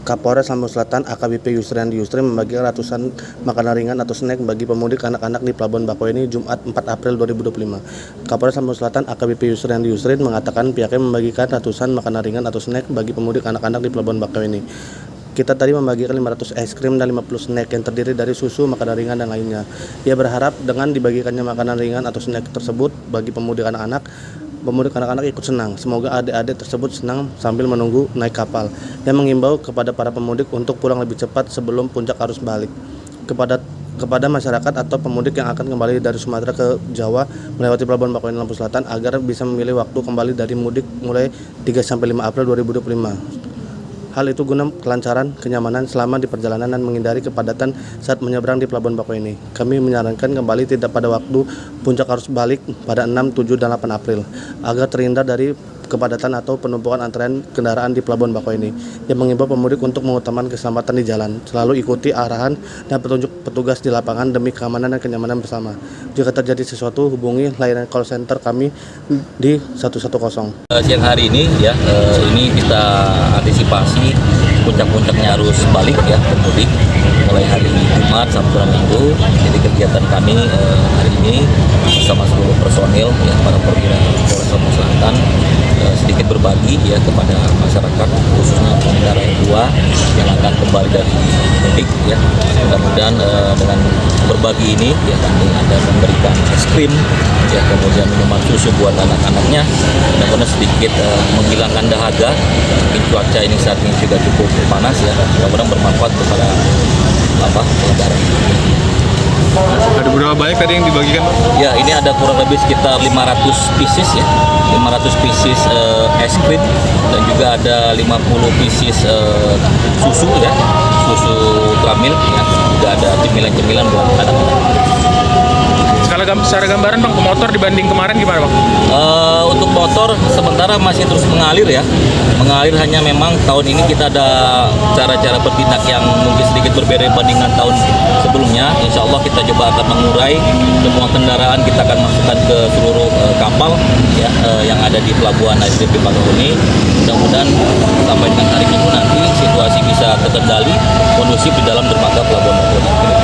Kapolres Lampung Selatan AKBP Yusrian Yusri membagikan ratusan makanan ringan atau snack bagi pemudik anak-anak di Pelabuhan Bakauheni Jumat 4 April 2025. Kapolres Lampung Selatan AKBP Yusrian Yusri mengatakan pihaknya membagikan ratusan makanan ringan atau snack bagi pemudik anak-anak di Pelabuhan Bakauheni. Kita tadi membagikan 500 es krim dan 50 snack yang terdiri dari susu, makanan ringan, dan lainnya. Ia berharap dengan dibagikannya makanan ringan atau snack tersebut bagi pemudik anak-anak ikut senang. Semoga adik-adik tersebut senang sambil menunggu naik kapal. Dia mengimbau kepada para pemudik untuk pulang lebih cepat sebelum puncak arus balik. Kepada masyarakat atau pemudik yang akan kembali dari Sumatera ke Jawa melewati Pelabuhan Bakauheni Lampung Selatan agar bisa memilih waktu kembali dari mudik mulai 3-5 April 2025. Hal itu guna kelancaran, kenyamanan selama di perjalanan dan menghindari kepadatan saat menyeberang di Pelabuhan Bakauheni. Kami menyarankan kembali tidak pada waktu puncak arus balik pada 6, 7, dan 8 April agar terhindar dari kepadatan atau penumpukan antrean kendaraan di Pelabuhan Bakauheni. Yang mengimbau pemudik untuk mengutamakan keselamatan di jalan, selalu ikuti arahan dan petunjuk petugas di lapangan demi keamanan dan kenyamanan bersama. Jika terjadi sesuatu, hubungi layanan call center kami di 110. Siang hari ini ini kita antisipasi puncak-puncaknya arus balik pemudik mulai hari Jumat sampai Minggu. Jadi kegiatan kami hari ini bersama seluruh personil para perwira Polres Lampung Selatan sedikit berbagi kepada masyarakat, khususnya pengendara yang tua yang akan kembali dari mudik. Mudah-mudahan dengan berbagi ini kami ada memberikan es krim, kemudian minuman susu buat anak-anaknya, mudah-mudahan sedikit menghilangkan dahaga. Mungkin cuaca ini saat ini juga cukup panas, mudah-mudahan bermanfaat kepada pengendara. Ada berapa banyak tadi yang dibagikan? Ya, ini ada kurang lebih sekitar 500 pieces 500 pieces es krim, dan juga ada 50 pieces susu susu Tramil, juga ada cemilan-cemilan buat anak-anak. Secara gambaran Bang, pemotor dibanding kemarin gimana Bang? Untuk motor sementara masih terus mengalir mengalir, hanya memang tahun ini kita ada cara-cara bertindak yang mungkin sedikit berbeda dibandingkan tahun sebelumnya. Insya Allah kita coba akan mengurai semua kendaraan, kita akan masukkan ke seluruh kapal yang ada di Pelabuhan ASDP Bakauheni. Mudah-mudahan sampai dengan hari Minggu nanti situasi bisa terkendali, kondusif di dalam dermaga Pelabuhan Bakauheni.